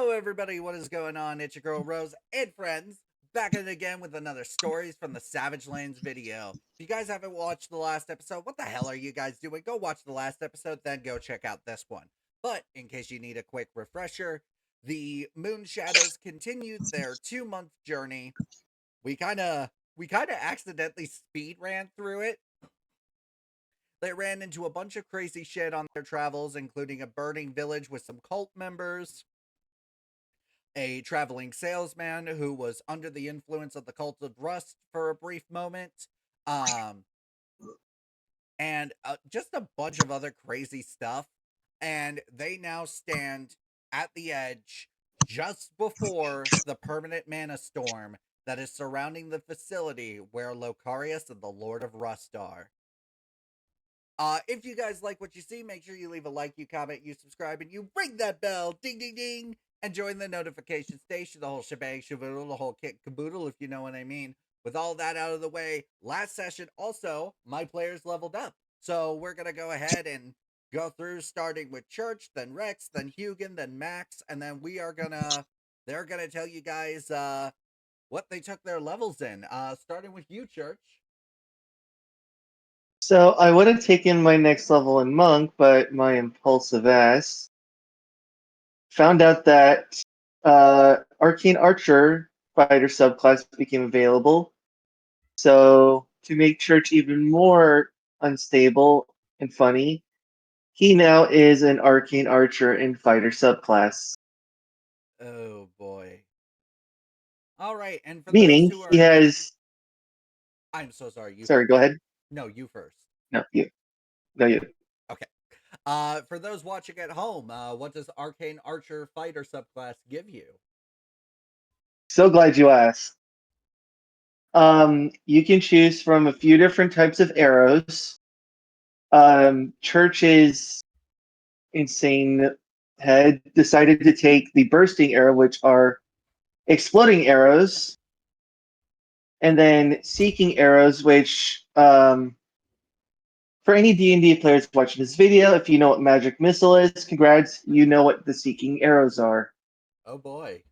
Hello, everybody. What is going on? It's your girl Rose and friends back at it again with another stories from the Savagelands video. If you guys haven't watched the last episode, what the hell are you guys doing? Go watch the last episode, then go check out this one. But in case you need a quick refresher, the Moon Shadows continued their 2-month journey. We kind of accidentally speed ran through it. They ran into a bunch of crazy shit on their travels, including a burning village with some cult members, a traveling salesman who was under the influence of the cult of rust for a brief moment, um, and just a bunch of other crazy stuff. And they now stand at the edge just before the permanent mana storm that is surrounding the facility where Locarius and the Lord of Rust are. If you guys like what you see, make sure you leave a like, you comment, you subscribe, and you ring that bell, ding, ding, ding, and join the notification station, the whole shebang, shaboodle, the whole kit caboodle, if you know what I mean. With all that out of the way, last session also, my players leveled up. So we're going to go ahead and go through, starting with Church, then Rex, then Hugin, then Max, and then they're going to tell you guys what they took their levels in. Starting with you, Church. So I would have taken my next level in Monk, but my impulsive ass found out that Arcane Archer fighter subclass became available. So to make Church even more unstable and funny, he now is an Arcane Archer in fighter subclass. Oh boy. All right, and for those Meaning who are he has. I'm so sorry. You Sorry, first. go ahead. No, you first. No, you. No, you. Okay. For those watching at home, what does Arcane Archer Fighter subclass give you? So glad you asked. You can choose from a few different types of arrows. Church's insane head decided to take the bursting arrow, which are exploding arrows, and then seeking arrows, which for any D&D players watching this video, if you know what magic missile is, congrats, you know what the seeking arrows are. Oh boy.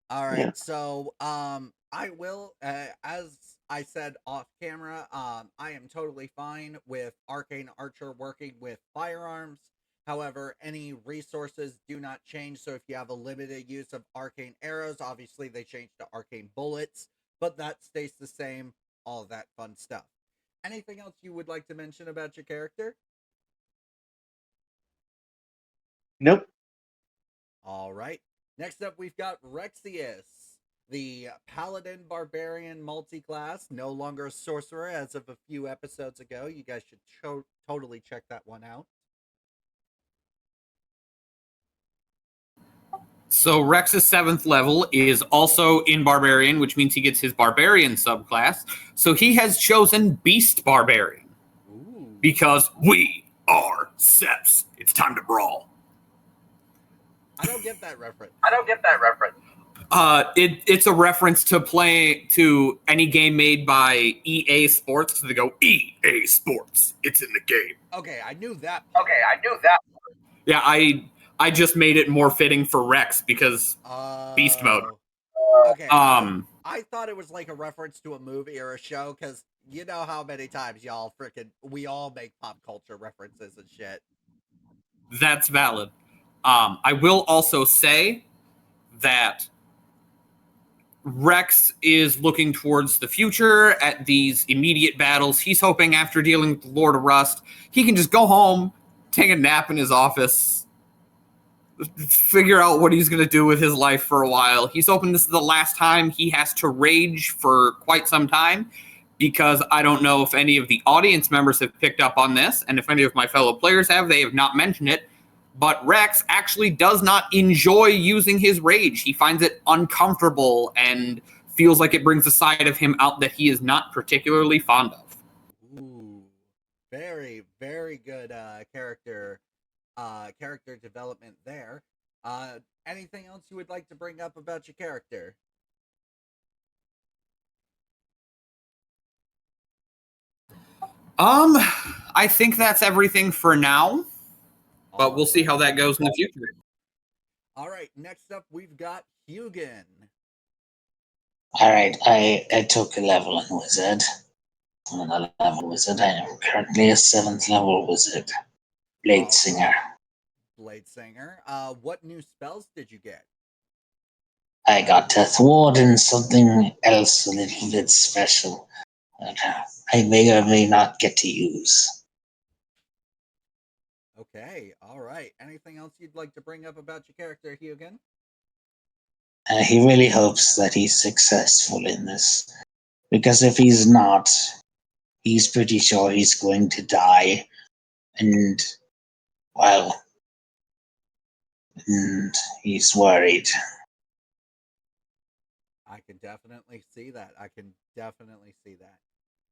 All right. Yeah. So, I will, as I said off camera, I am totally fine with Arcane Archer working with firearms. However, any resources do not change. So if you have a limited use of arcane arrows, obviously they change to arcane bullets, but that stays the same. All of that fun stuff. Anything else you would like to mention about your character? Nope. All right. Next up, we've got Rexius, the Paladin Barbarian multi-class, no longer a sorcerer as of a few episodes ago. You guys should totally check that one out. So Rex's 7th level is also in Barbarian, which means he gets his Barbarian subclass. So he has chosen Beast Barbarian. Ooh. Because we are Seps. It's time to brawl. I don't get that reference. It's a reference to any game made by EA Sports. So they go, EA Sports. It's in the game. Okay, I knew that. Yeah, I just made it more fitting for Rex because Beast Mode. Okay. I thought it was like a reference to a movie or a show, because you know how many times we all make pop culture references and shit. That's valid. I will also say that Rex is looking towards the future at these immediate battles. He's hoping after dealing with the Lord of Rust, he can just go home, take a nap in his office, figure out what he's going to do with his life for a while. He's hoping this is the last time he has to rage for quite some time, because I don't know if any of the audience members have picked up on this, and if any of my fellow players have, they have not mentioned it. But Rex actually does not enjoy using his rage. He finds it uncomfortable and feels like it brings a side of him out that he is not particularly fond of. Ooh, very, very good character development there. Anything else you would like to bring up about your character? I think that's everything for now. But we'll see how that goes in the future. All right, next up we've got Hugin. Alright, I took a level in Wizard. I'm an 11 wizard. I am currently a 7th level wizard. Blade Singer. Blade Singer. What new spells did you get? I got Death Ward and something else a little bit special that I may or may not get to use. Okay, all right. Anything else you'd like to bring up about your character, Hugin? He really hopes that he's successful in this. Because if he's not, he's pretty sure he's going to die. And, well, and he's worried. I can definitely see that.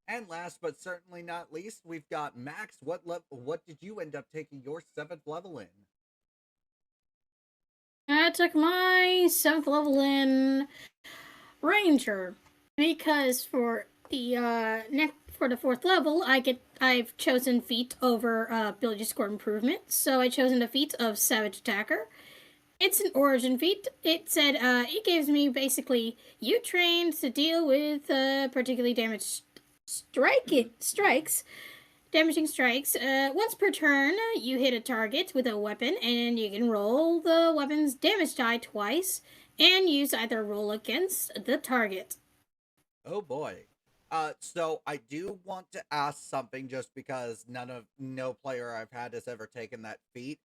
And last but certainly not least, we've got Max. What did you end up taking your 7th level in? I took my 7th level in Ranger because for the for the 4th level, I've chosen feat over ability score improvement. So I chosen the feat of Savage Attacker. It's an origin feat. It said it gives me basically you trained to deal with particularly damaged damaging strikes. Once per turn, you hit a target with a weapon, and you can roll the weapon's damage die twice, and use either roll against the target. Oh boy. So I do want to ask something just because no player I've had has ever taken that feat.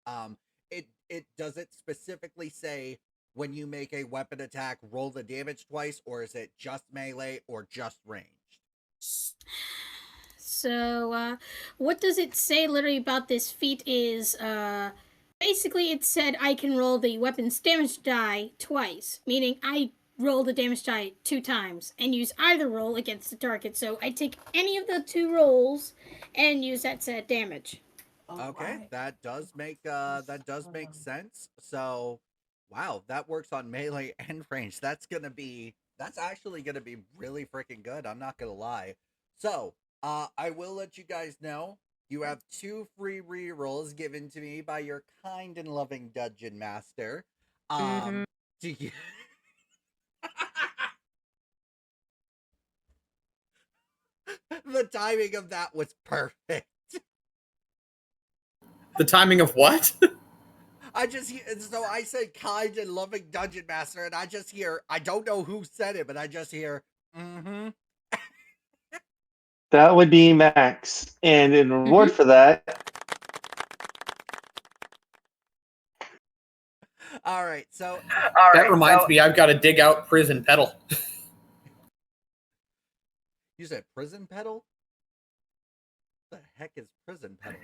It does it specifically say when you make a weapon attack, roll the damage twice, or is it just melee or just ranged? So, what does it say literally about this feat is, basically it said I can roll the weapon's damage die twice, meaning I roll the damage die 2 times and use either roll against the target. So I take any of the 2 rolls and use that set damage. Okay, that does make sense. So, wow, that works on melee and range. That's actually gonna be really freaking good. I'm not gonna lie. So, I will let you guys know you have 2 free rerolls given to me by your kind and loving dungeon master. Do you? The timing of that was perfect. The timing of what? I said kind and loving dungeon master, and I just hear, I don't know who said it, but I just hear, mm-hmm. That would be Max. And in reward for that, all right, so That reminds me, I've got to dig out Prison Pedal. You said prison pedal? What the heck is prison pedal?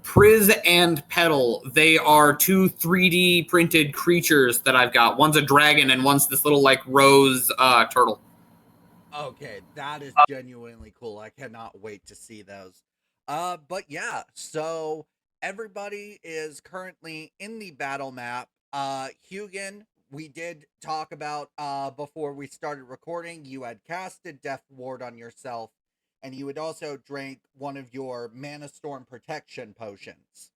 Priz and Pedal. They are 2 3D printed creatures that I've got. One's a dragon and one's this little like rose turtle. Okay, that is genuinely cool. I cannot wait to see those. But yeah, so everybody is currently in the battle map. Hugin, we did talk about before we started recording, you had casted Death Ward on yourself, and you had also drank one of your Mana Storm protection potions.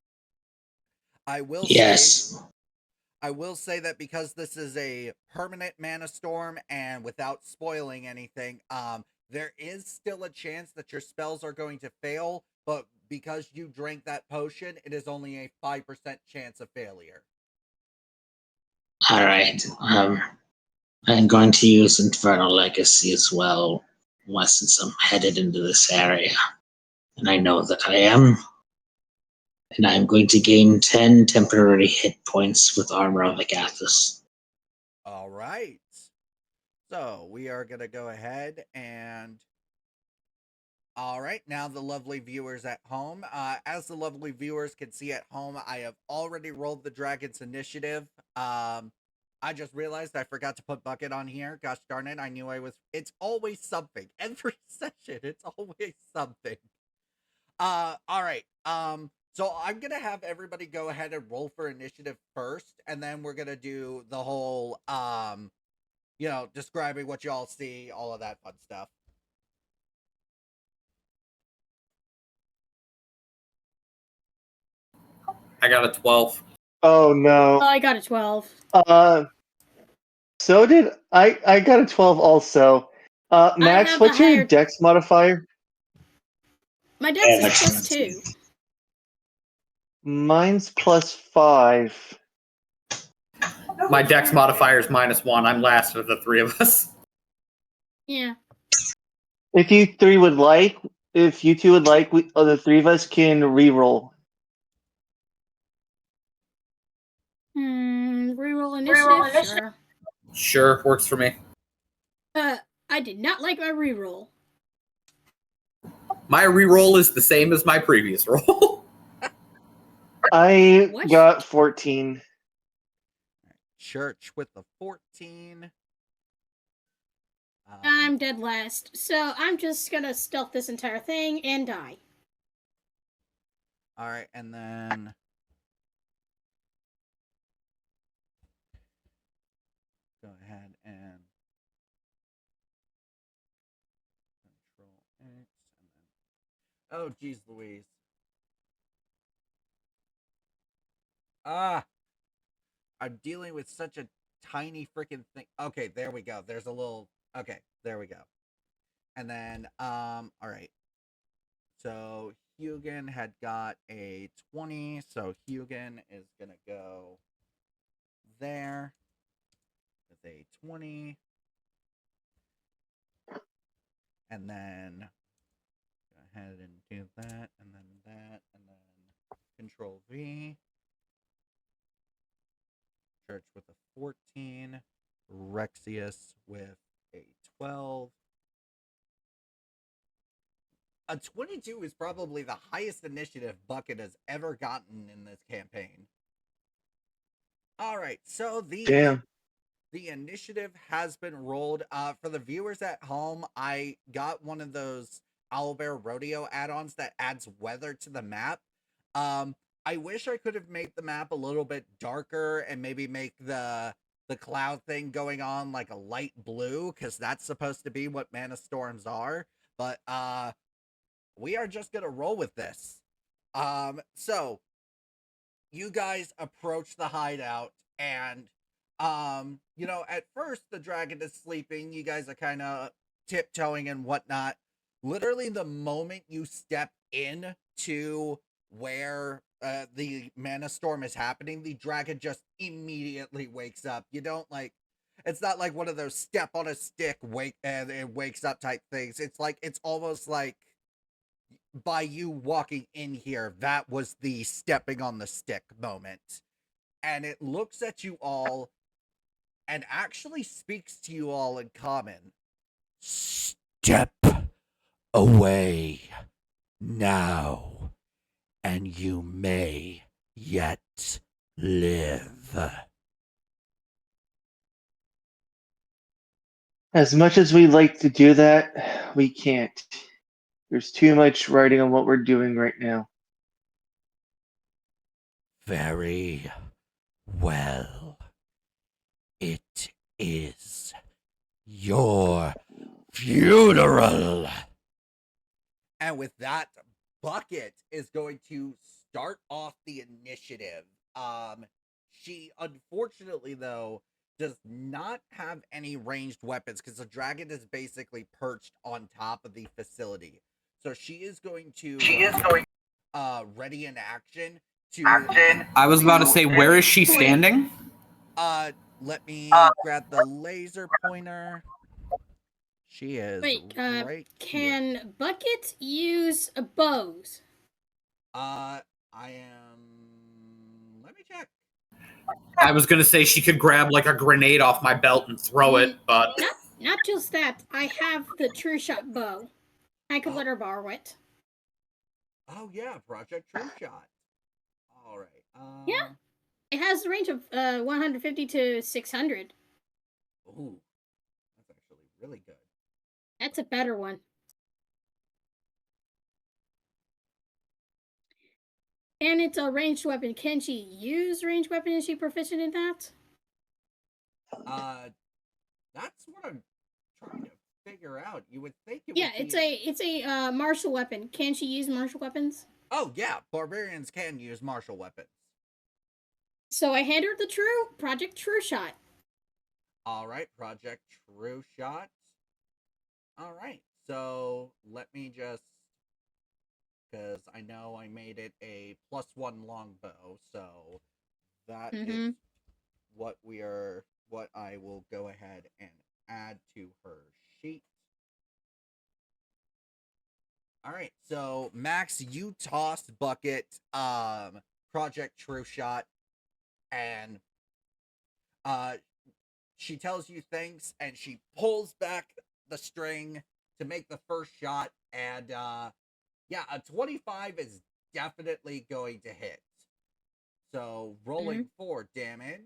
I will say that because this is a permanent Mana Storm and without spoiling anything, there is still a chance that your spells are going to fail, but because you drank that potion, it is only a 5% chance of failure. Alright, I'm going to use Infernal Legacy as well, since I'm headed into this area. And I know that I am. And I'm going to gain 10 temporary hit points with Armor of Agathis. All right. So we are going to go ahead and... All right, now the lovely viewers at home. As the lovely viewers can see at home, I have already rolled the Dragon's Initiative. I just realized I forgot to put Bucket on here. Gosh darn it, I knew I was... It's always something. Every session, it's always something. All right. So I'm going to have everybody go ahead and roll for initiative first, and then we're going to do the whole, describing what y'all see, all of that fun stuff. I got a 12. Oh Oh, no. I got a 12. So did I. I got a 12 also. Max, have the what's your higher- dex modifier? My I dex have is a plus 20. 2. Mine's +5. My dex modifier is -1. I'm last of the three of us. Yeah. If you two would like, we, the three of us can re-roll. Reroll initiative? Sure. Sure, works for me. I did not like my reroll. My reroll is the same as my previous roll. I What? got 14. Church with the 14. I'm dead last, so I'm just gonna stealth this entire thing and die. All right, and then go ahead and Control X, and then oh, geez, Louise. I'm dealing with such a tiny freaking thing. Okay, there we go. There's a little. Okay, there we go. And then, all right. So Hugin had got a 20, so Hugin is gonna go there with a 20, and then go ahead and do that, and then Control V. Church with a 14, Rexius with a 12. A 22 is probably the highest initiative Bucket has ever gotten in this campaign. All right, so Damn. the initiative has been rolled. For the viewers at home, I got one of those Owlbear Rodeo add-ons that adds weather to the map. I wish I could have made the map a little bit darker and maybe make the cloud thing going on like a light blue, because that's supposed to be what mana storms are. But we are just gonna roll with this. So you guys approach the hideout, and at first the dragon is sleeping. You guys are kind of tiptoeing and whatnot. Literally, the moment you step in to where the mana storm is happening, the dragon just immediately wakes up. You don't it's not like one of those step on a stick wake and it wakes up type things. It's almost like by you walking in here, that was the stepping on the stick moment. And it looks at you all and actually speaks to you all in common. Step away now, and you may yet live. As much as we like to do that, we can't. There's too much writing on what we're doing right now. Very well. It is your funeral. And with that, Bucket is going to start off the initiative. She unfortunately though does not have any ranged weapons because the dragon is basically perched on top of the facility. So she is going to ready in action to I was about to say, where is she standing? let me grab the laser pointer. She is Wait, right here. can Bucket use bows? I am. Let me check. I was going to say she could grab like a grenade off my belt and throw it, but Not just that. I have the True Shot bow. I could let her borrow it. Oh yeah, Project True Shot. All right. Yeah. It has a range of 150 to 600. Ooh, that's actually really good. That's a better one. And it's a ranged weapon. Can she use ranged weapon? Is she proficient in that? That's what I'm trying to figure out. You would think it Yeah, would be... it's a martial weapon. Can she use martial weapons? Oh yeah, barbarians can use martial weapons. So I hand her the Project True Shot. All right, Project True Shot. All right, so let me just, because I know I made it a +1 longbow, so that is what I will go ahead and add to her sheet. All right, so Max, you tossed Bucket Project True Shot, and she tells you thanks, and she pulls back the string to make the first shot, and yeah, a 25 is definitely going to hit. So rolling 4 damage.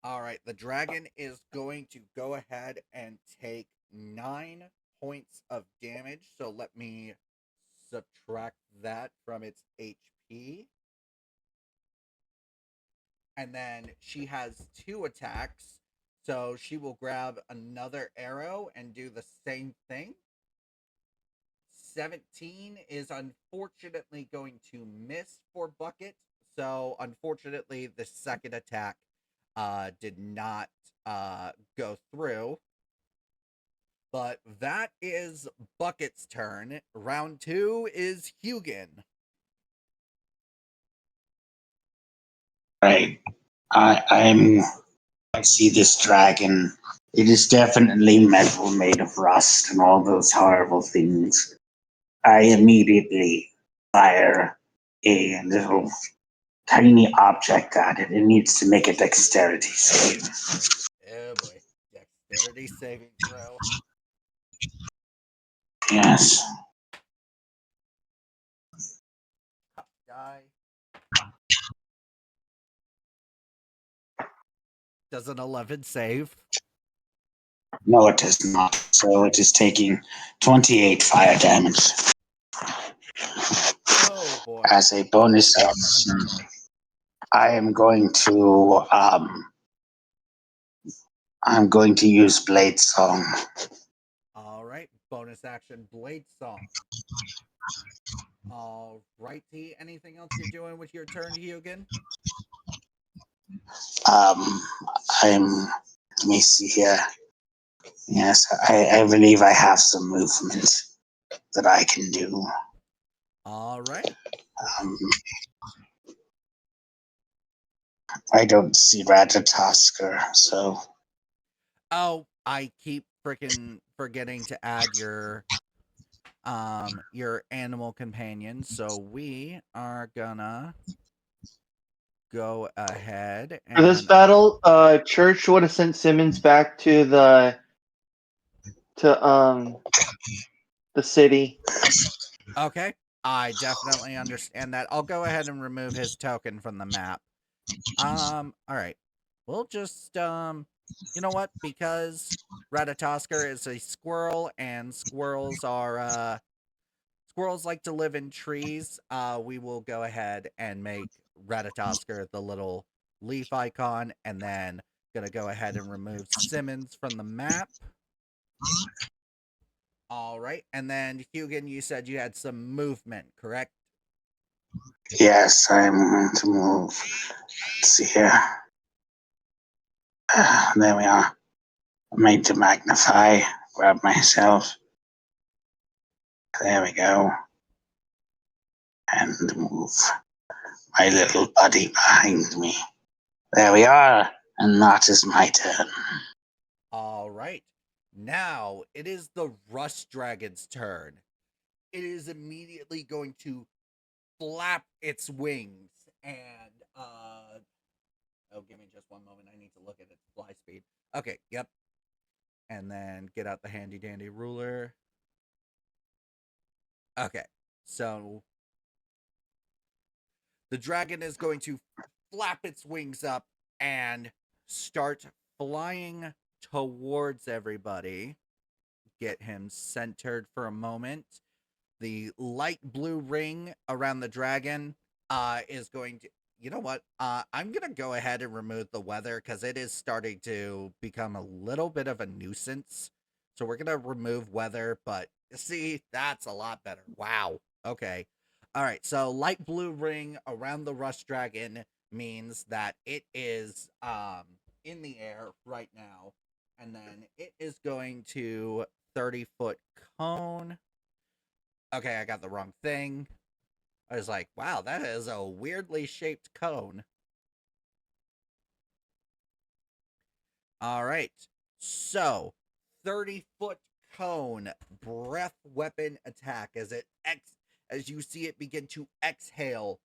All right, the dragon is going to go ahead and take 9 points of damage. So let me subtract that from its HP. And then she has 2 attacks. So she will grab another arrow and do the same thing. 17 is unfortunately going to miss for Bucket. So unfortunately, the second attack did not go through. But that is Bucket's turn. Round 2 is Hugin. Right. I see this dragon. It is definitely metal made of rust and all those horrible things. I immediately fire a little tiny object at it. It needs to make a dexterity save. Oh boy. Dexterity saving throw. Yes. Die. Does an 11 save? No, it is not. So it is taking 28 fire damage. Oh boy. As a bonus action, I am going to use Blade Song. All right. Bonus action Blade Song. All righty. Anything else you're doing with your turn, Hugin? Let me see here. Yes, I believe I have some movement that I can do. All right. I don't see Ratatosker, so. Oh, I keep freaking forgetting to add your animal companion, so we are gonna go ahead and For this battle, Church would have sent Simmons back to the city. Okay, I definitely understand that. I'll go ahead and remove his token from the map. All right. We'll just you know what? Because Ratatosker is a squirrel and squirrels like to live in trees, we will go ahead and make Ratatosker the little leaf icon, and then gonna go ahead and remove Simmons from the map. All right, and then Hugin, you said you had some movement, correct? Yes, I'm going to move. Let's see here. There we are. I made to magnify. Grab myself. There we go. And move my little buddy behind me. There we are. And that is my turn. All right. Now it is the Rust Dragon's turn. It is immediately going to flap its wings and oh, give me just one moment. I need to look at its fly speed. Okay, yep. And then get out the handy dandy ruler. Okay, so the dragon is going to flap its wings up and start flying towards everybody. Get him centered for a moment. The light blue ring around the dragon is going to, you know what? I'm going to go ahead and remove the weather because it is starting to become a little bit of a nuisance. So we're going to remove weather, but see, that's a lot better. Wow. Okay. All right, so light blue ring around the rust dragon means that it is in the air right now, and then it is going to 30-foot cone. Okay, I got the wrong thing. I was like, wow, that is a weirdly shaped cone. All right, so 30-foot cone breath weapon attack as you see it begin to exhale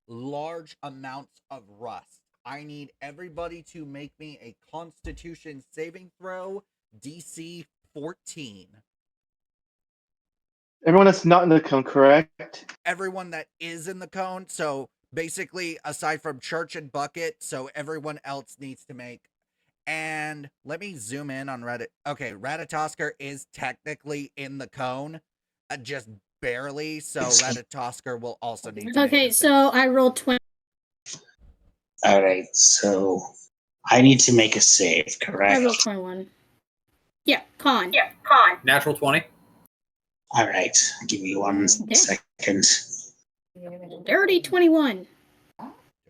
large amounts of rust. I need everybody to make me a Constitution saving throw, DC 14. Everyone that's not in the cone, correct? Everyone that is in the cone, so basically aside from Church and Bucket, so everyone else needs to make. And let me zoom in on Reddit. Okay, Ratatosker is technically in the cone, just barely. So Ratatosker will also need to. Okay, so I rolled 20. All right, so I need to make a save, correct? I rolled 21. Yeah, con. Natural 20. All right, give me one second. Dirty 21.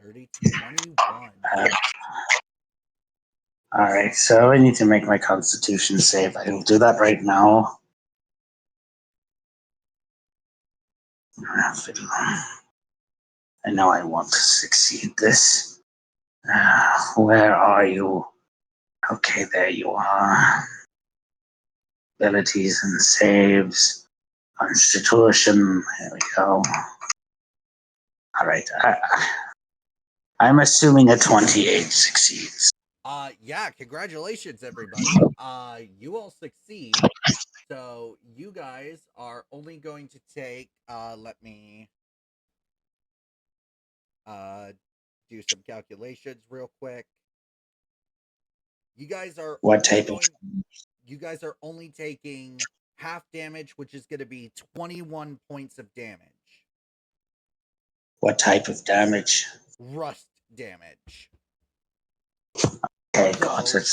Dirty 21. All right, so I need to make my Constitution save. I will do that right now. I know I want to succeed this. Where are you? Okay, there you are. Abilities and saves. Constitution. Here we go. All right. I'm assuming a 28 succeeds. Yeah, congratulations, everybody. You all succeed. So you guys are only going to take, let me do some calculations real quick. You guys are you guys are only taking half damage, which is going to be 21 points of damage. What type of damage? Rust damage. Okay, got it.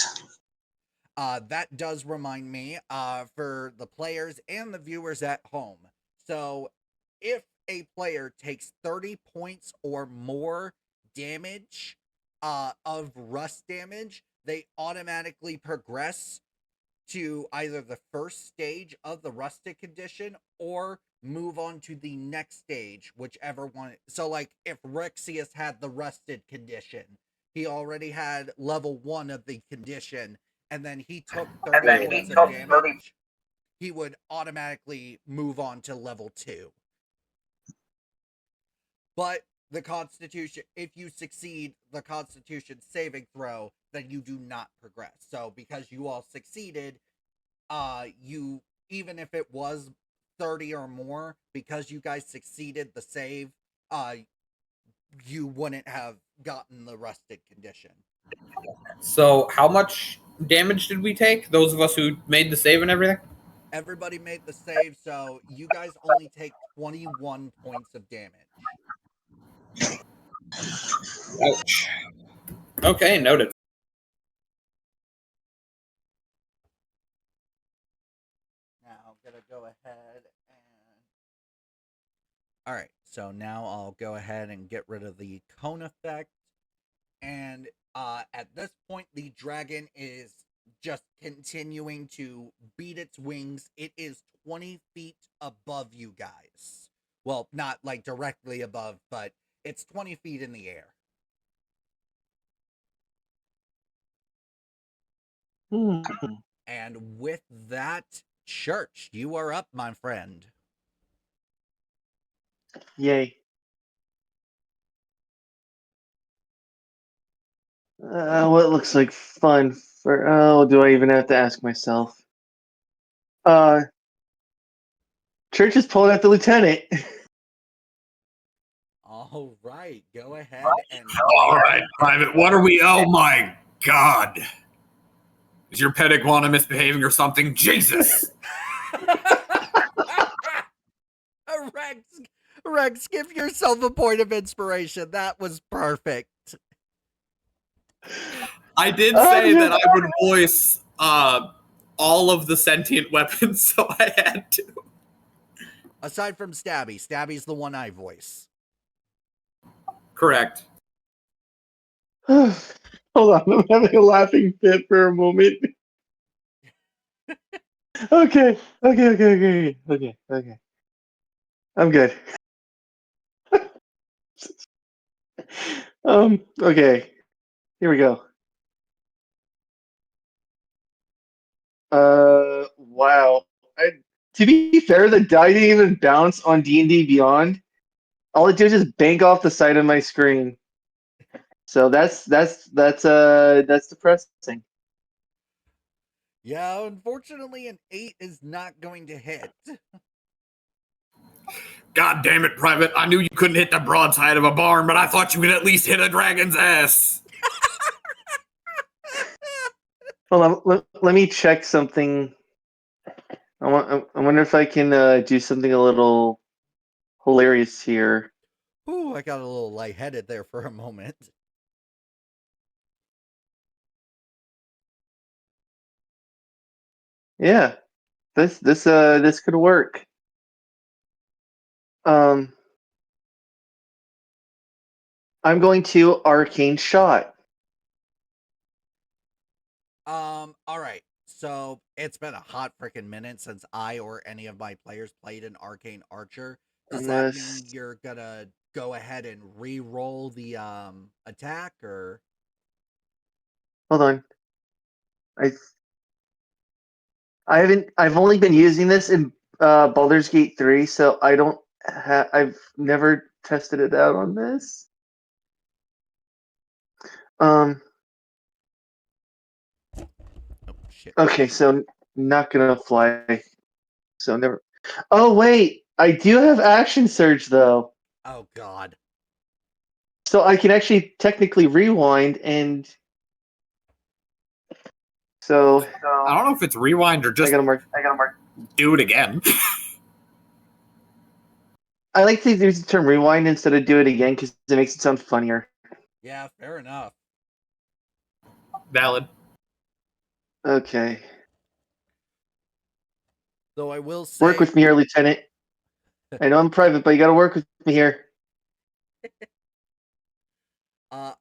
That does remind me, for the players and the viewers at home. So, if a player takes 30 points or more damage, of rust damage, they automatically progress to either the first stage of the rusted condition or move on to the next stage, whichever one. So, like, if Rexius had the rusted condition, he already had level 1 of the condition, and then he took 30 points of damage, he would automatically move on to level 2. But the Constitution, if you succeed the Constitution saving throw, then you do not progress. So because you all succeeded, you, even if it was 30 or more, because you guys succeeded the save, you wouldn't have gotten the rusted condition. So how much damage did we take? Those of us who made the save and everything? Everybody made the save, so you guys only take 21 points of damage. Ouch. Okay, noted. Now I'm gonna go ahead and... Alright, so now I'll go ahead and get rid of the cone effect. And at this point, the dragon is just continuing to beat its wings. It is 20 feet above you guys. Well, not like directly above, but it's 20 feet in the air. And with that, Church, you are up, my friend. Yay. What looks like fun for... Oh, do I even have to ask myself? Church is pulling out the lieutenant. All right, go ahead and... All right, Private, what are we? Oh my God. Is your pet iguana misbehaving or something? Jesus! Rex, give yourself a point of inspiration. That was perfect. I did say that I would voice all of the sentient weapons, so I had to. Aside from Stabby. Stabby's the one I voice. Correct. Hold on, I'm having a laughing fit for a moment. Okay. I'm good. Okay. Here we go. Wow. To be fair, the die didn't even bounce on D&D Beyond. All it did was just bank off the side of my screen. So that's depressing. Yeah, unfortunately, an 8 is not going to hit. God damn it, Private. I knew you couldn't hit the broadside of a barn, but I thought you could at least hit a dragon's ass. Hold on, let me check something. I wonder if I can do something a little hilarious here. Ooh, I got a little lightheaded there for a moment. Yeah, this could work. I'm going to arcane shot. All right. So it's been a hot freaking minute since I or any of my players played an arcane archer. Does that mean Unless you're gonna go ahead and re-roll the attack, or hold on, I've only been using this in Baldur's Gate 3, so I've never tested it out on this. oh shit. Okay, so not gonna fly. So never. Oh wait, I do have action surge though, Oh god. so I can actually technically rewind and. So I don't know if it's rewind or I just gotta mark. do it again. I like to use the term rewind instead of do it again because it makes it sound funnier. Yeah, fair enough. Valid. Okay, Though I will work say, with me here, Lieutenant. I know I'm private, but you gotta work with me here.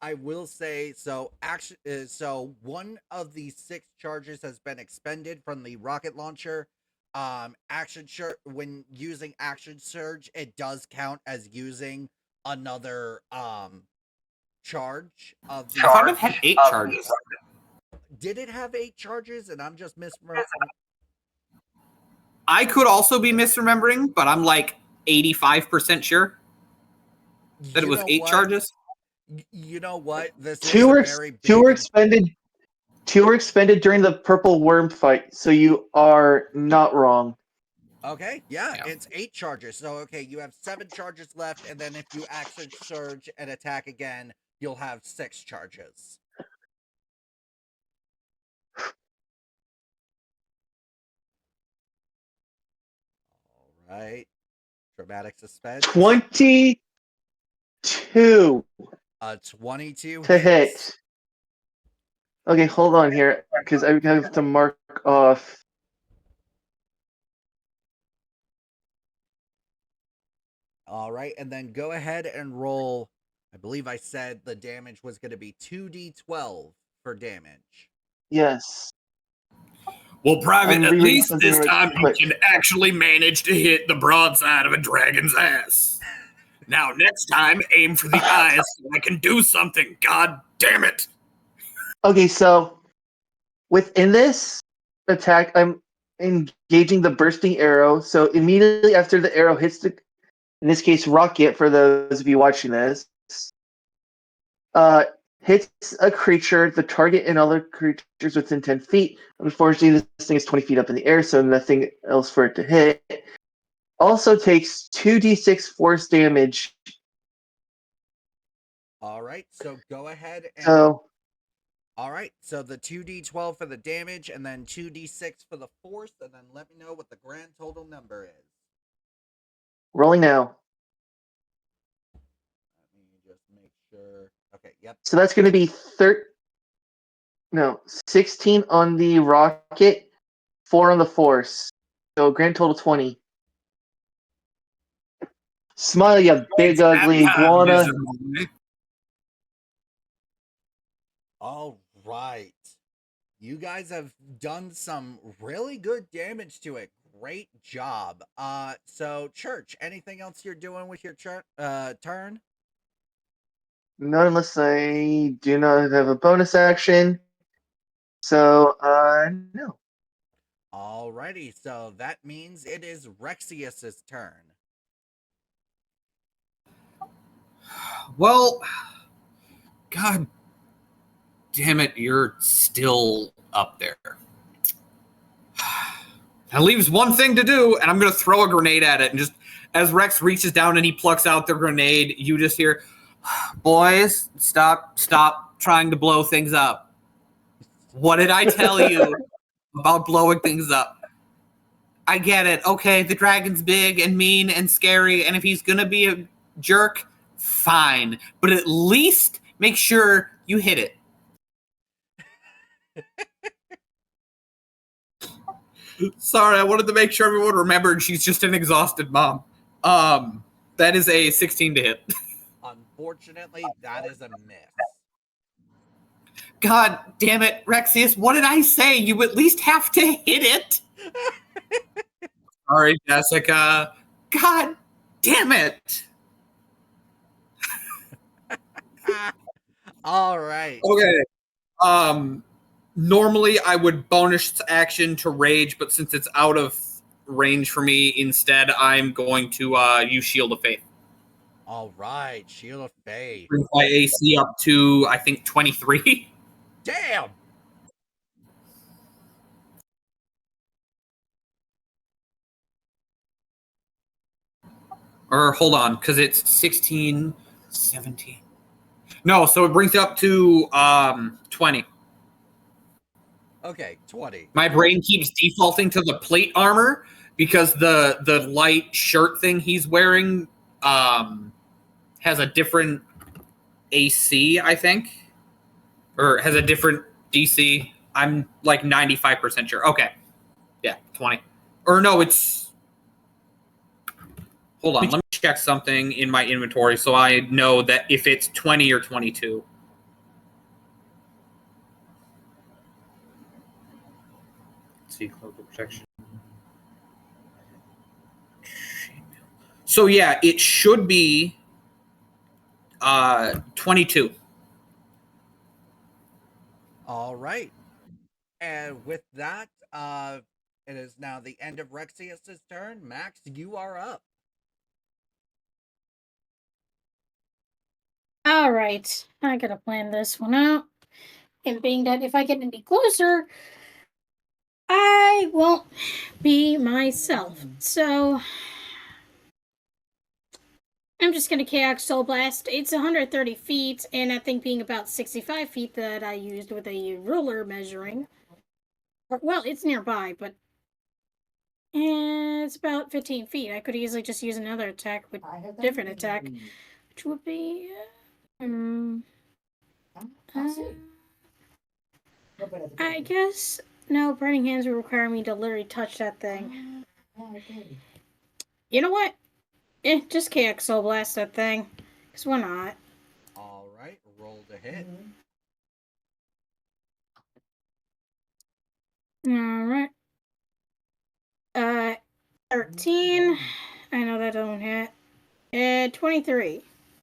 I will say, so action. So one of the 6 charges has been expended from the rocket launcher. Action surge. When using action surge, it does count as using another charge of the. I thought it had 8 charges. Did it have 8 charges? And I'm just I could also be misremembering, but I'm like 85% sure that it was 8 charges. You know what? This is Two a were very two big. were expended. Two were expended during the purple worm fight, so you are not wrong. Okay, yeah, Yeah. it's 8 charges. So okay, you have 7 charges left, and then if you action surge and attack again, you'll have 6 charges. All right, dramatic suspense. 22 22 to hits. hit. Okay, hold on here, because I have to mark off. All right, and then go ahead and roll. I believe I said the damage was going to be 2d12 for damage. Yes. Well, Private, I'm at rereading least something this right time quick. you can actually manage to hit the broadside of a dragon's ass. Now, next time, aim for the eyes so I can do something. God damn it. Okay, so within this attack, I'm engaging the bursting arrow. So immediately after the arrow hits the, in this case, rocket, for those of you watching this, uh, hits a creature, the target and other creatures within 10 feet. Unfortunately, this thing is 20 feet up in the air, so nothing else for it to hit. Also takes 2d6 force damage. All right, so go ahead and. So, All right, so the 2d12 for the damage, and then 2d6 for the force, and then let me know what the grand total number is. rolling now. Let me just make sure. Okay, yep. So that's going to be 16 on the rocket, 4 on the force. So grand total 20. Smile, you big ugly iguana. Miserable. All right. You guys have done some really good damage to it. Great job. So Church, anything else you're doing with your turn? Not unless I do not have a bonus action. So, no. Alrighty, so that means it is Rexius's turn. Well, God damn it, you're still up there. That leaves one thing to do, and I'm going to throw a grenade at it. And just as Rex reaches down and he plucks out the grenade, you just hear, boys, stop trying to blow things up. What did I tell you about blowing things up? I get it. Okay, the dragon's big and mean and scary, and if he's going to be a jerk, fine. But at least make sure you hit it. Sorry, I wanted to make sure everyone remembered she's just an exhausted mom. That is a 16 to hit. Unfortunately, that is a miss. God damn it, Rexius, what did I say? You at least have to hit it. Sorry, Jessica. God damn it. All right. Okay. Normally I would bonus action to rage, but since it's out of range for me, instead I'm going to use Shield of Faith. All right, Shield of Faith. Brings my AC up to, I think, 23. Damn! Or hold on, because it's 16, 17. No, so it brings it up to 20. Okay, 20. My brain keeps defaulting to the plate armor because the light shirt thing he's wearing has a different AC, I think. Or has a different DC. I'm like 95% sure. Okay. Yeah, 20. Or no, it's... Hold on, let me check something in my inventory so I know that if it's 20 or 22. Let's see, cloak protection. So yeah, it should be 22. All right. And with that, it is now the end of Rexius's turn. Max, you are up. All right, I gotta plan this one out. And being that if I get any closer, I won't be myself. So I'm just gonna KX Soul Blast. It's 130 feet, and I think being about 65 feet that I used with a ruler measuring. Well, it's nearby, but it's about 15 feet. I could easily just use another attack with different attack, which would be. I guess no. Burning hands would require me to literally touch that thing. You know what? Just KX Soul Blast that thing. Cause why not? All right, roll to hit. All right. 13. I know that don't hit. 23.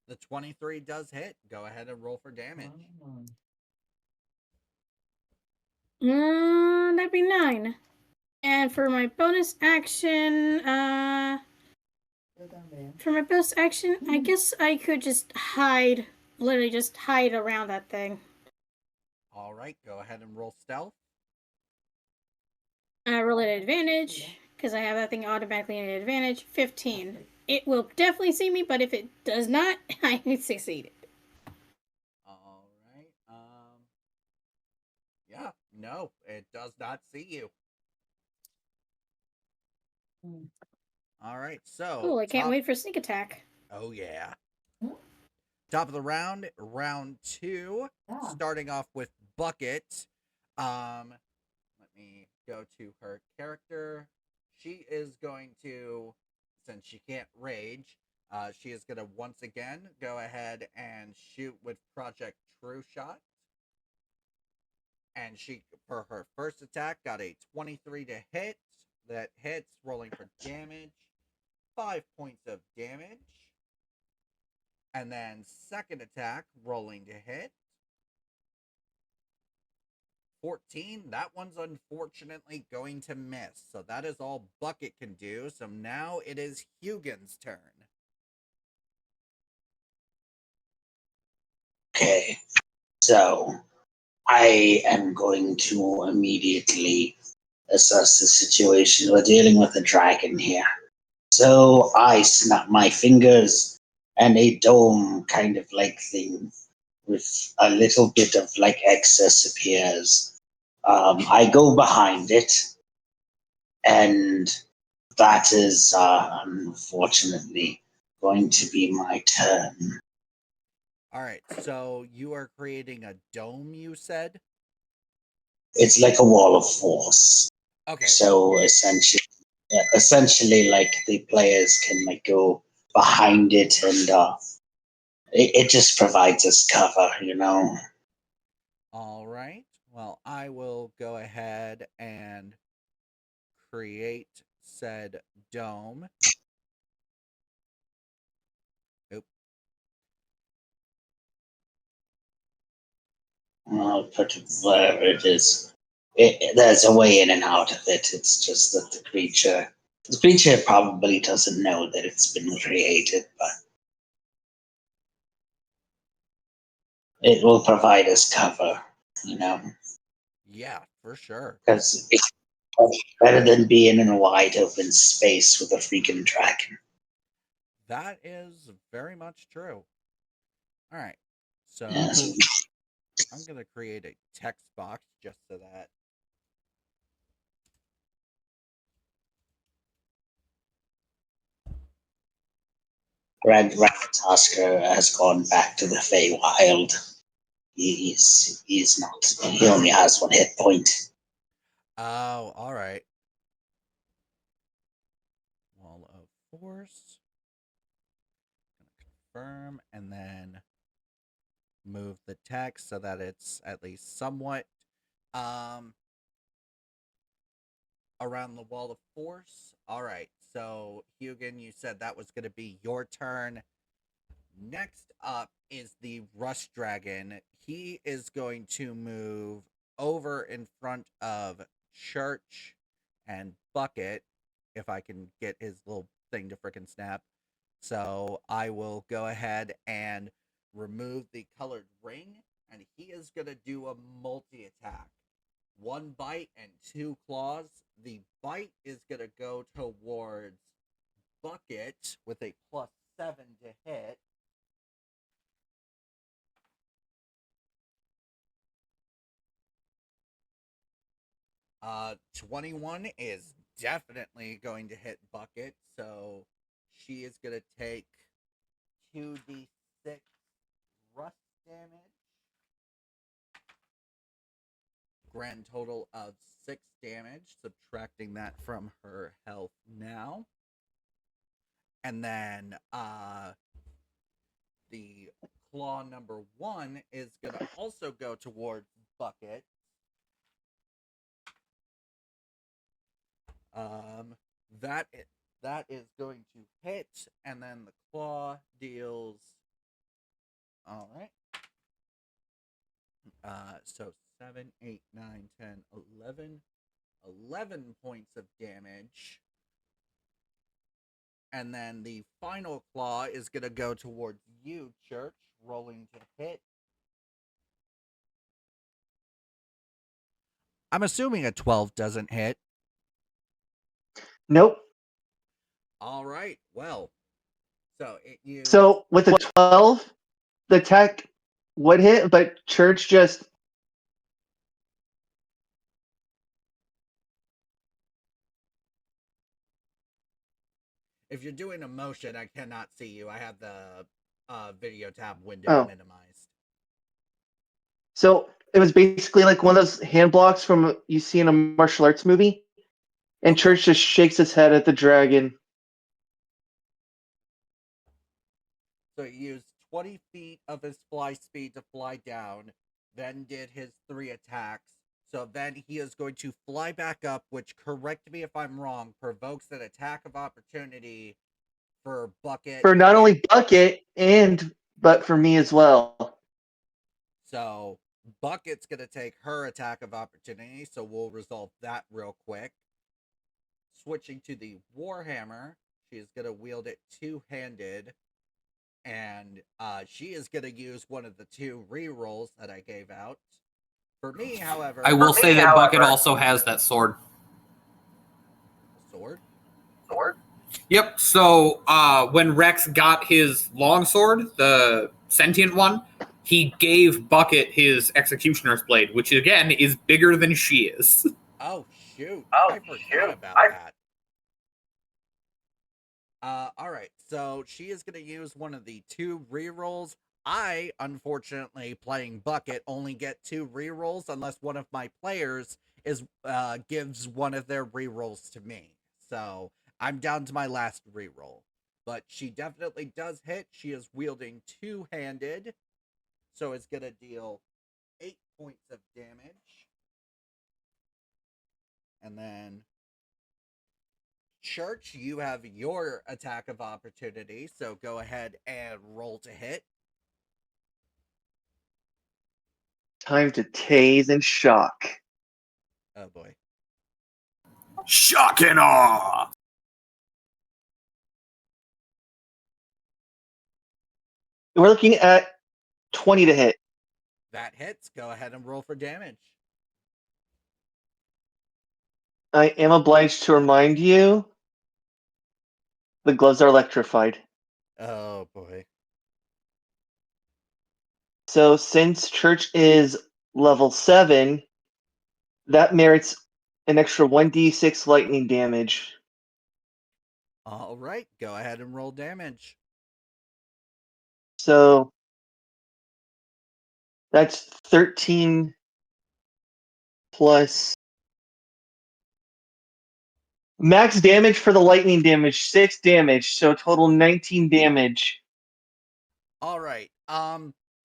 The 23 does hit. Go ahead and roll for damage. That'd be 9. And for my bonus action, I guess I could just hide, literally just hide around that thing. All right, go ahead and roll stealth. I roll at advantage, because I have that thing automatically at advantage. 15. It will definitely see me, but if it does not, I succeeded. All right. Yeah, no, it does not see you. All right, so. Cool, I can't wait for sneak attack. Oh, yeah. Top of the round, round 2. Starting off with Bucket. Let me go to her character. She is going to, since she can't rage, She is going to once again go ahead and shoot with Project True Shot. And she, for her first attack, got a 23 to hit. That hits, rolling for damage. 5 points of damage. And then second attack, rolling to hit. 14. That one's unfortunately going to miss. So that is all Bucket can do. So now it is Hugin's turn. Okay, so I am going to immediately assess the situation. We're dealing with a dragon here. So I snap my fingers and a dome kind of like thing with a little bit of like excess appears. I go behind it, and that is unfortunately going to be my turn. All right. So you are creating a dome, you said? It's like a wall of force. Okay. So essentially, like the players can like go behind it, and it just provides us cover, you know. All right. Well, I will go ahead and create said dome. Oop. I'll put it where it is. There's a way in and out of it. It's just that the creature probably doesn't know that it's been created, but it will provide us cover, you know, Yeah, for sure. because it's better than being in a wide open space with a freaking dragon. That is very much true. All right. So Yes. I'm going to create a text box just so that. Tasker has gone back to the Feywild. He's not. He only has 1 hit point. Oh, all right. Wall of Force. Confirm and then move the text so that it's at least somewhat around the wall of force. All right. So, Hugin, you said that was going to be your turn. Next up is the Rust Dragon. He is going to move over in front of Church and Bucket, if I can get his little thing to frickin' snap. So I will go ahead and remove the colored ring, and he is going to do a multi-attack. 1 bite and 2 claws. The bite is going to go towards Bucket with a +7 to hit. 21 is definitely going to hit Bucket, so she is going to take 2d6 rust damage. Grand total of 6 damage, subtracting that from her health now. And then the claw number 1 is going to also go towards Bucket. That is going to hit, and then the claw deals. All right. So 7, 8, 9, 10, 11. 11 points of damage. And then the final claw is going to go towards you, Church, rolling to hit. I'm assuming a 12 doesn't hit. Nope. All right. Well, so it So with a 12, the attack would hit, but Church just. If you're doing a motion, I cannot see you. I have the video tab window minimized. So it was basically like one of those hand blocks from you see in a martial arts movie, and Okay. Church just shakes his head at the dragon. So he used 20 feet of his fly speed to fly down, then did his 3 attacks. So then he is going to fly back up, which, correct me if I'm wrong, provokes an attack of opportunity for Bucket. For not only Bucket, but for me as well. So Bucket's going to take her attack of opportunity, so we'll resolve that real quick. Switching to the Warhammer, she is going to wield it two-handed, and she is going to use one of the 2 rerolls that I gave out. For me, however... I will say that Bucket also has that sword. Sword? Yep, so when Rex got his longsword, the sentient one, he gave Bucket his Executioner's Blade, which, again, is bigger than she is. Oh, shoot. I forgot about that. Alright, so she is going to use one of the 2 rerolls. I, unfortunately, playing Bucket, only get 2 rerolls unless one of my players gives one of their rerolls to me. So, I'm down to my last reroll. But she definitely does hit. She is wielding two-handed. So it's going to deal 8 points of damage. And then... Church, you have your attack of opportunity, so go ahead and roll to hit. Time to tase and shock. Oh boy. Shock and awe! We're looking at 20 to hit. That hits. Go ahead and roll for damage. I am obliged to remind you, the gloves are electrified. Oh boy. So since Church is level 7, that merits an extra 1d6 lightning damage. Alright, go ahead and roll damage. So that's 13 plus max damage for the lightning damage, 6 damage, so total 19 damage. Alright,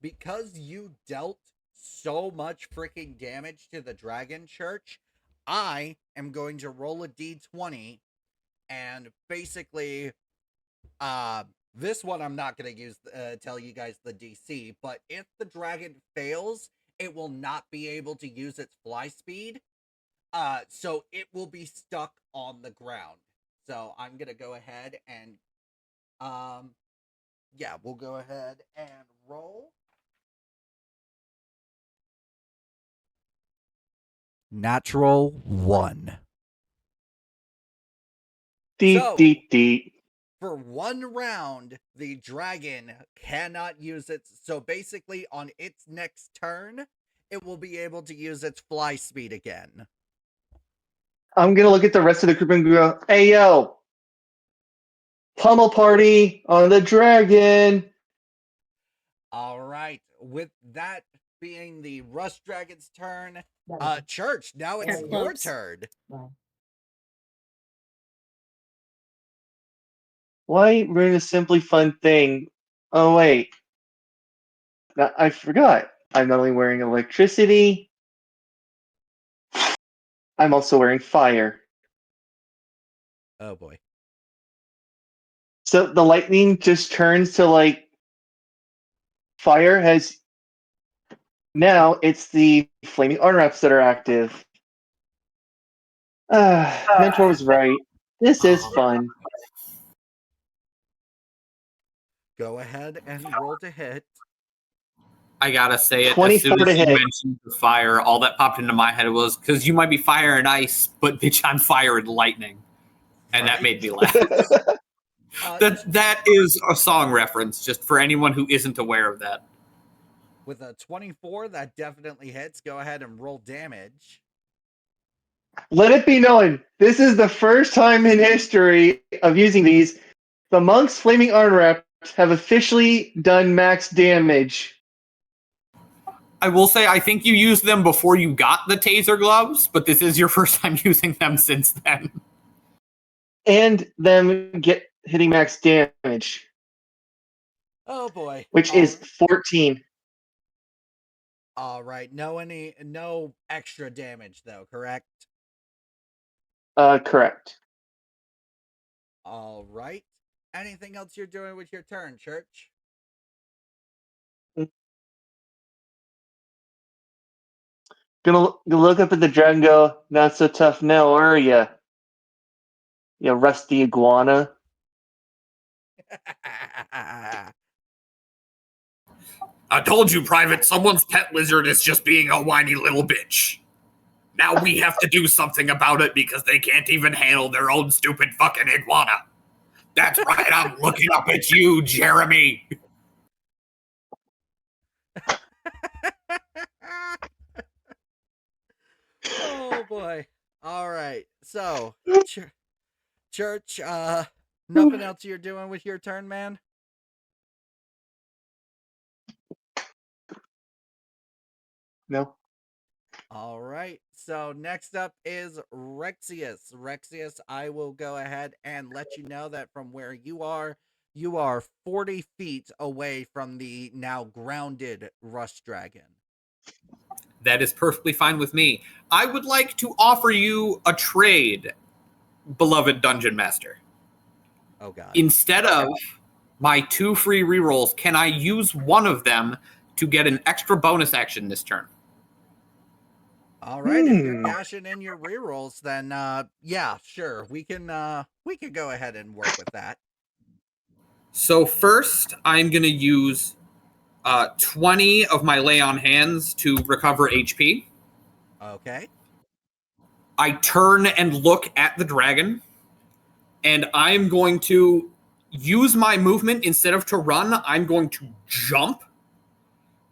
because you dealt so much freaking damage to the Dragon Church, I am going to roll a d20, and basically, this one I'm not going to use, tell you guys the DC, but if the dragon fails, it will not be able to use its fly speed, so it will be stuck on the ground. So I'm going to go ahead and, yeah, we'll go ahead and roll. Natural 1. Deet. For 1 round, the dragon cannot use its... So basically, on its next turn, it will be able to use its fly speed again. I'm going to look at the rest of the group and go, hey, yo, pummel party on the dragon. Alright, with that being the Rust Dragon's turn, Church, now it's your turn. Why ruin a simply fun thing? Oh, wait. I forgot. I'm not only wearing electricity, I'm also wearing fire. Oh boy. So the lightning just turns to, like, fire has... Now it's the flaming unwraps that are active. Mentor was right. This is fun. Go ahead and roll to hit. I gotta say it, as 24 soon to as you hit. mentioned the fire, all that popped into my head was, because you might be fire and ice, but bitch, I'm fire and lightning. And that made me laugh. That is a song reference, just for anyone who isn't aware of that. With a 24, that definitely hits. Go ahead and roll damage. Let it be known, this is the first time in history of using these. The monk's flaming unwraps have officially done max damage. I will say, I think you used them before you got the taser gloves, but this is your first time using them since then. And them hitting max damage. Oh boy. which is 14. All right. No extra damage though, correct? Correct. All right. Anything else you're doing with your turn, Church? Gonna look up at the dragon and go, not so tough now, are ya? You rusty iguana. I told you, Private, someone's pet lizard is just being a whiny little bitch. Now we have to do something about it because they can't even handle their own stupid fucking iguana. That's right, I'm looking up at you, Jeremy. Oh boy. All right. So, Church, nothing else you're doing with your turn, man? No. All right. So next up is Rexius. Rexius, I will go ahead and let you know that from where you are 40 feet away from the now grounded Rust Dragon. That is perfectly fine with me. I would like to offer you a trade, beloved Dungeon Master. Oh god. Instead of my 2 free rerolls, can I use one of them to get an extra bonus action this turn? All right, if you're cashing in your rerolls, then yeah, sure. We can go ahead and work with that. So first, I'm going to use 20 of my lay on hands to recover HP. Okay. I turn and look at the dragon, and I'm going to use my movement. Instead of to run, I'm going to jump,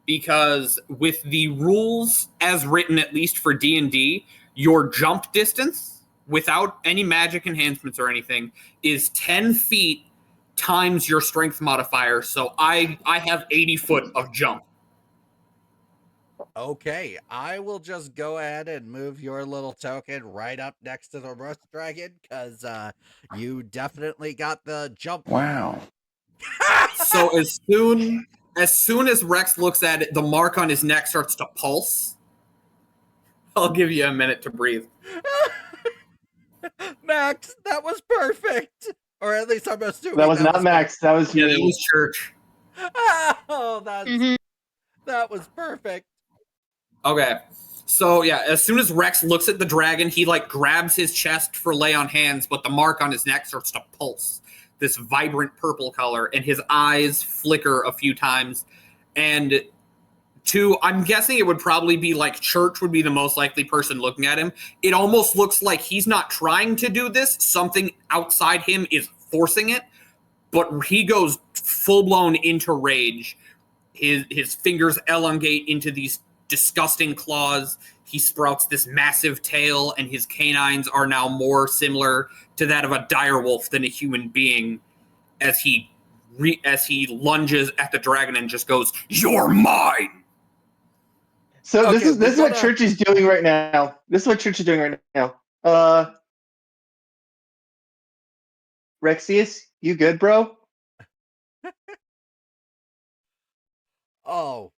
because with the rules as written, at least for D&D, your jump distance, without any magic enhancements or anything, is 10 feet times your strength modifier. So I have 80 foot of jump. Okay, I will just go ahead and move your little token right up next to the Rust Dragon, because you definitely got the jump. Wow. So as soon as Rex looks at it, the mark on his neck starts to pulse. I'll give you a minute to breathe. Max, that was perfect. Or at least I'm assuming That was not Max. That was Yeah, me. that was Church. Oh, that was perfect. Okay. So yeah, as soon as Rex looks at the dragon, he like grabs his chest for lay on hands, but the mark on his neck starts to pulse, this vibrant purple color, and his eyes flicker a few times. And I'm guessing it would probably be like Church would be the most likely person looking at him. It almost looks like he's not trying to do this. Something outside him is forcing it, but he goes full-blown into rage. His fingers elongate into these disgusting claws. He sprouts this massive tail, and his canines are now more similar to that of a direwolf than a human being, as he lunges at the dragon and just goes, "You're mine!" So Okay, this is what Church is doing right now. Rexius, you good, bro? Oh,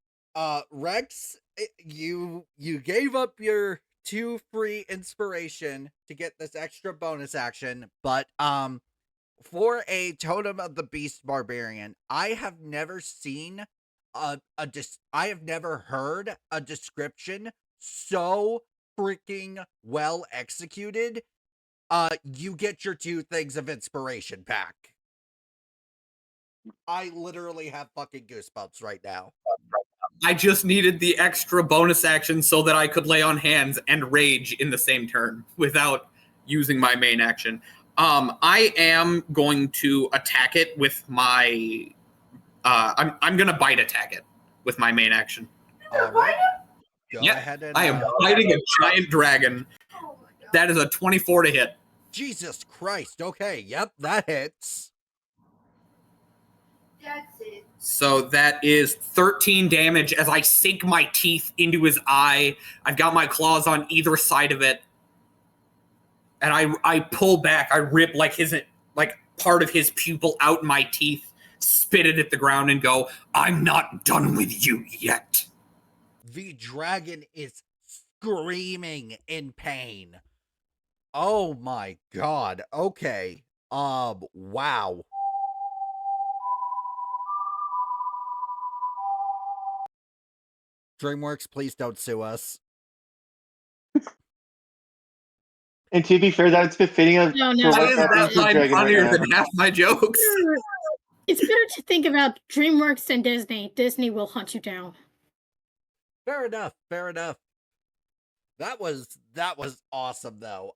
Rex, you gave up your 2 free inspiration to get this extra bonus action, but for a Totem of the Beast Barbarian, I have never seen I have never heard a description so freaking well executed. You get your 2 things of inspiration back. I literally have fucking goosebumps right now. I just needed the extra bonus action so that I could lay on hands and rage in the same turn without using my main action. I am going to attack it with my... I'm going to bite attack it with my main action. All right. Go ahead and... I am biting a giant dragon. That is a 24 to hit. Jesus Christ. Okay, yep, that hits. That's it. So that is 13 damage as I sink my teeth into his eye. I've got my claws on either side of it. And I pull back. I rip like part of his pupil out my teeth, spit it at the ground and go, "I'm not done with you yet." The dragon is screaming in pain. Oh my god. Okay. Wow. DreamWorks, please don't sue us. And to be fair, that's befitting of No, no. to Why what's is happening that to the line dragon right funnier now. than half my jokes? It's better to think about DreamWorks and Disney. Disney will hunt you down. Fair enough. Fair enough. That was awesome though.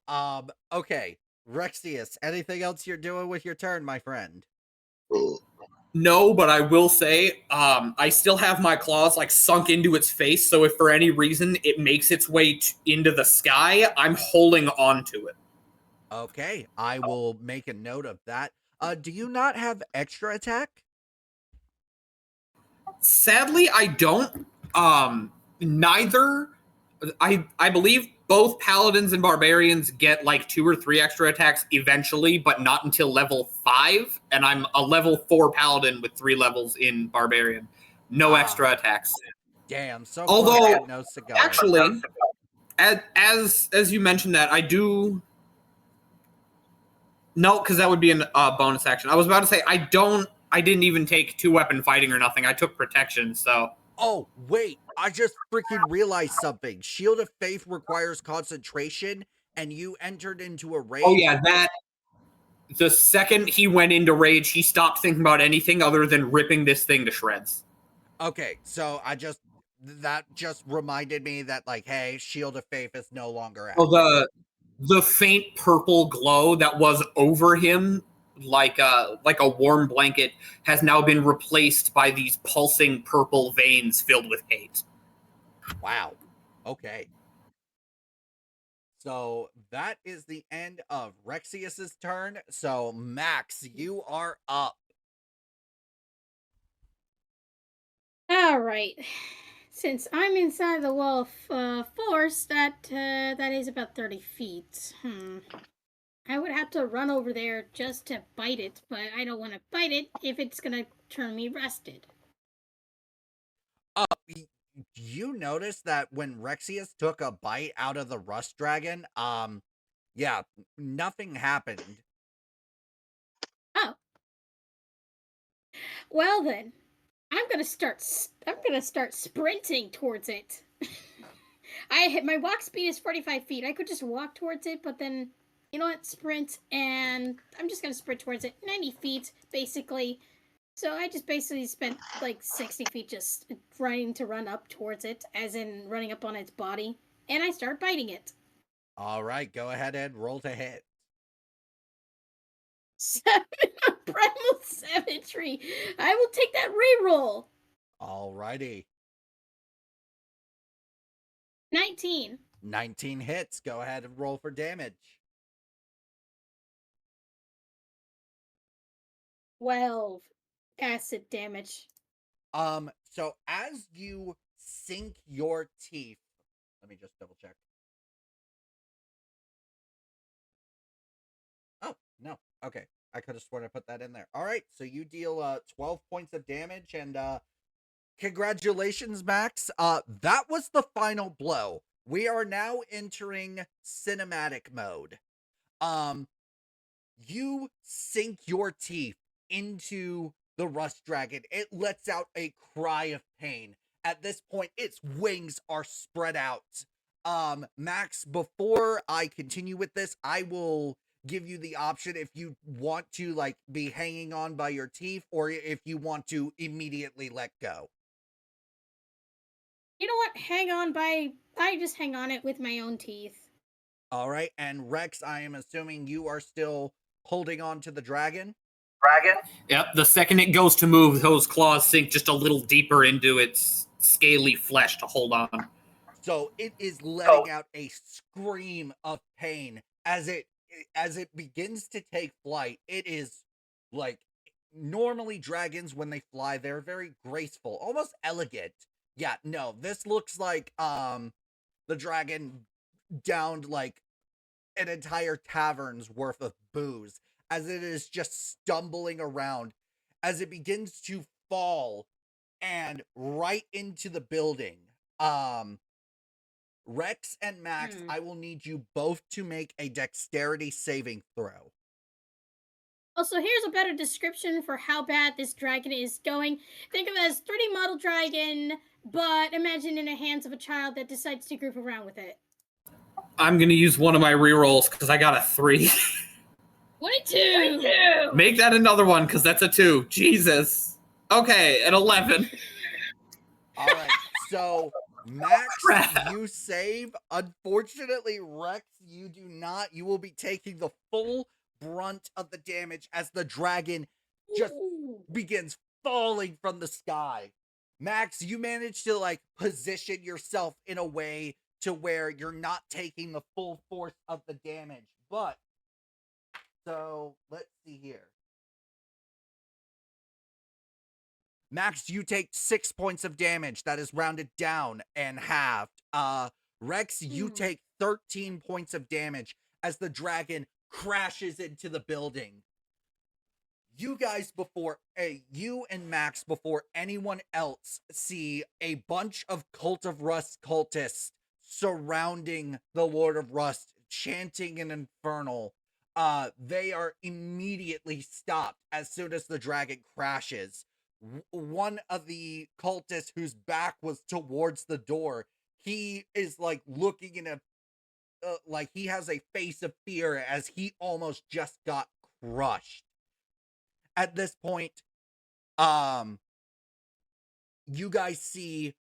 Okay. Rexius, anything else you're doing with your turn, my friend? No, but I will say, I still have my claws like sunk into its face. So if for any reason it makes its way into the sky, I'm holding on to it. Okay, I will make a note of that. Do you not have extra attack? Sadly, I don't. Neither. I believe both paladins and barbarians get like 2 or 3 extra attacks eventually, but not until level 5. And I'm a level 4 paladin with 3 levels in barbarian. No extra attacks. Damn, so Although, close, but no cigar. actually, as you mentioned that, I do. No, because that would be a bonus action. I was about to say I didn't even take 2-weapon fighting or nothing. I took protection, so. Oh, wait, I just freaking realized something. Shield of Faith requires concentration, and you entered into a rage. Oh yeah, that. The second he went into rage, he stopped thinking about anything other than ripping this thing to shreds. Okay, so that just reminded me that, like, hey, Shield of Faith is no longer active. Oh, the faint purple glow that was over him, like a warm blanket, has now been replaced by these pulsing purple veins filled with hate. Wow. Okay. So that is the end of Rexius's turn. So Max, you are up. All right. Since I'm inside the wall of force, that is about 30 feet. I would have to run over there just to bite it, but I don't want to bite it if it's gonna turn me rested. You notice that when Rexius took a bite out of the rust dragon, yeah, nothing happened. Oh. Well then, I'm gonna start sprinting towards it. My walk speed is 45 feet. I could just walk towards it, but then, you know what, sprint, and I'm just gonna sprint towards it. 90 feet, basically. So I just basically spent like 60 feet just trying to run up towards it, as in running up on its body, and I start biting it. All right, go ahead and roll to hit. 7 on Primal Savagery. I will take that reroll. All righty. 19. 19 hits. Go ahead and roll for damage. 12 acid damage. So as you sink your teeth, let me just double check. Oh, no. Okay. I could have sworn I put that in there. All right. So you deal 12 points of damage, and congratulations, Max. That was the final blow. We are now entering cinematic mode. You sink your teeth into the rust dragon. It lets out a cry of pain. At this point, its wings are spread out. Max, before I continue with this, I will give you the option if you want to, like, be hanging on by your teeth, or if you want to immediately let go. You know what? I just hang on it with my own teeth. All right, and Rex, I am assuming you are still holding on to the dragon? Yep, the second it goes to move, those claws sink just a little deeper into its scaly flesh to hold on. So it is letting out a scream of pain as it begins to take flight. It is like, normally dragons, when they fly, they're very graceful, almost elegant. Yeah, no, this looks like the dragon downed like an entire tavern's worth of booze as it is just stumbling around. as it begins to fall and right into the building. Rex and Max, I will need you both to make a dexterity saving throw. Also, here's a better description for how bad this dragon is going. Think of it as 3D model dragon, but imagine in the hands of a child that decides to group around with it. I'm going to use one of my rerolls because I got a 3. 22! Make that another one because that's a 2. Jesus. Okay, an 11. All right, so Max, Crap. you save. Unfortunately, Rex, you do not. You will be taking the full brunt of the damage as the dragon just begins falling from the sky. Max, you manage to like position yourself in a way to where you're not taking the full force of the damage. But so let's see here. Max, you take 6 points of damage. That is rounded down and halved. Rex, you take 13 points of damage as the dragon crashes into the building. You guys you and Max before anyone else see a bunch of Cult of Rust cultists surrounding the Lord of Rust, chanting an infernal. They are immediately stopped as soon as the dragon crashes. One of the cultists whose back was towards the door, he is like looking in a like he has a face of fear as he almost just got crushed. At this point, you guys see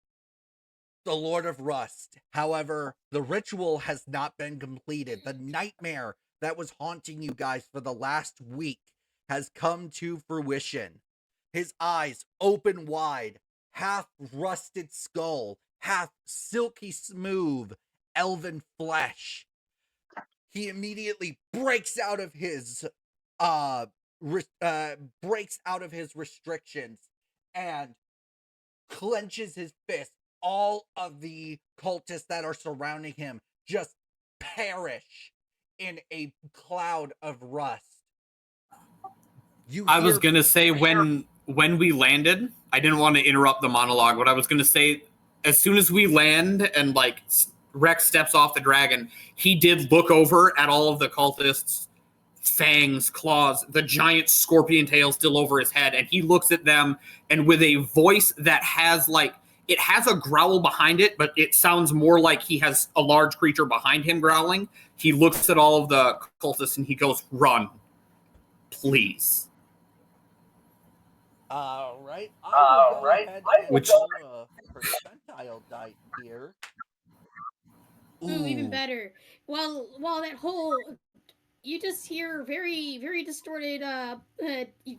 the Lord of Rust. However, the ritual has not been completed. The nightmare that was haunting you guys for the last week has come to fruition. His eyes open wide, half rusted skull, half silky smooth elven flesh. He immediately breaks out of his restrictions and clenches his fist. All of the cultists that are surrounding him just perish in a cloud of rust. I was going to say when we landed, I didn't want to interrupt the monologue, but I was going to say as soon as we land and like Rex steps off the dragon, he did look over at all of the cultists, fangs, claws, the giant scorpion tail still over his head, and he looks at them and with a voice that has like, it has a growl behind it, but it sounds more like he has a large creature behind him growling. He looks at all of the cultists and he goes, "Run, please." All right. I will go ahead and roll a percentile die here. Ooh, even better. While that whole, you just hear very, very distorted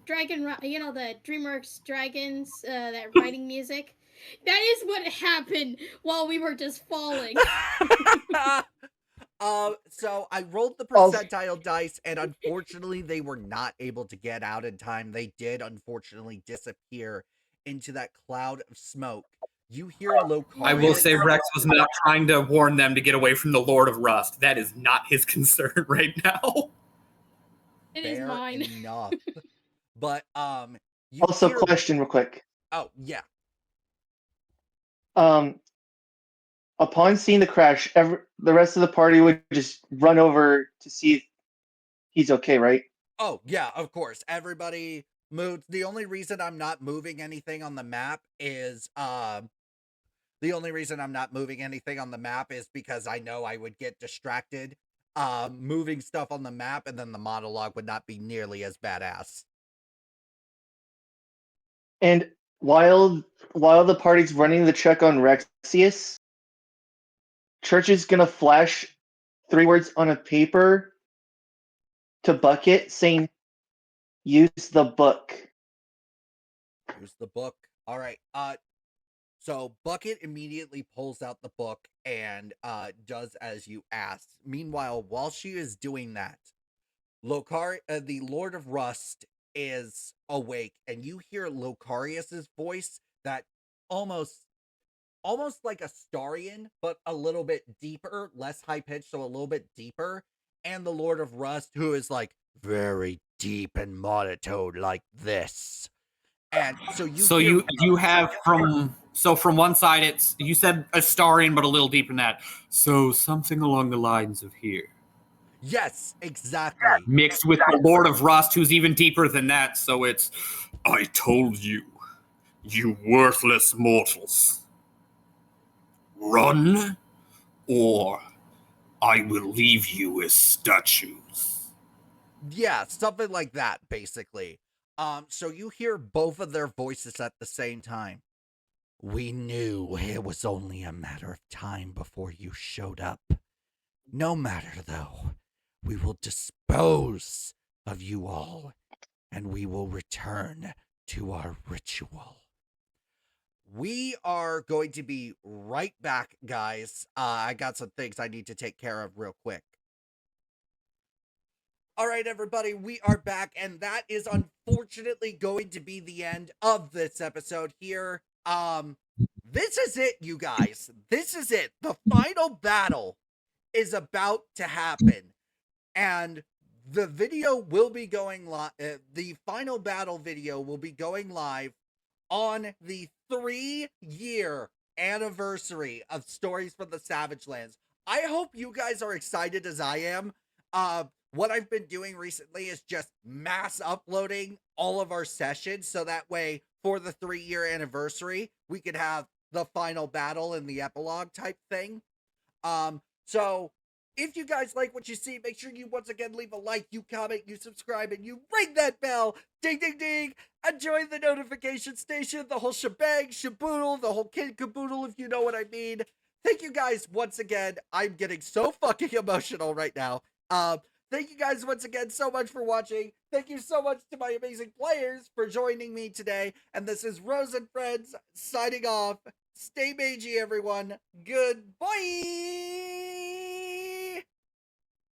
dragon, the DreamWorks dragons, that writing music. That is what happened while we were just falling. So I rolled the percentile dice, and unfortunately, they were not able to get out in time. They did, unfortunately, disappear into that cloud of smoke. You hear Locaria. I will say Rex was not trying to warn them to get away from the Lord of Rust. That is not his concern right now. It is mine. Enough. But also, question real quick. Oh yeah. Upon seeing the crash, the rest of the party would just run over to see if he's okay, right? Oh, yeah, of course. Everybody moved. The only reason I'm not moving anything on the map is because I know I would get distracted moving stuff on the map, and then the monologue would not be nearly as badass. And while the party's running the check on Rexius, Church is gonna flash 3 words on a paper to Bucket saying, "Use the book." Use the book. All right. So Bucket immediately pulls out the book and does as you asked. Meanwhile, while she is doing that, the Lord of Rust is awake, and you hear Locarius's voice that almost like a Starian, but a little bit deeper, less high pitched, so a little bit deeper. And the Lord of Rust, who is like very deep and monotone like this. And so you have from one side it's you said Astarian, but a little deeper than that. So something along the lines of here. Yes, exactly. Mixed with the Lord of Rust, who's even deeper than that, so it's I told you, you worthless mortals. Run, or I will leave you as statues. Yeah, something like that, basically. So you hear both of their voices at the same time. We knew it was only a matter of time before you showed up. No matter, though, we will dispose of you all, and we will return to our ritual. We are going to be right back, guys. I got some things I need to take care of real quick. All right, everybody, we are back, and that is unfortunately going to be the end of this episode here. This is it, you guys. This is it. The final battle is about to happen, and the video will be going live. The final battle video will be going live on the 3-year anniversary of Stories from the Savagelands. I hope you guys are excited as I am. What I've been doing recently is just mass uploading all of our sessions, so that way for the 3-year anniversary, we could have the final battle and the epilogue type thing. So if you guys like what you see, make sure you once again leave a like, you comment, you subscribe, and you ring that bell, ding ding ding, and join the notification station, the whole shebang, shaboodle, the whole kid caboodle, if you know what I mean. Thank you guys once again. I'm getting so fucking emotional right now. Thank you guys once again so much for watching. Thank you so much to my amazing players for joining me today. And this is Rose and Friends signing off. Stay magey, everyone. Goodbye.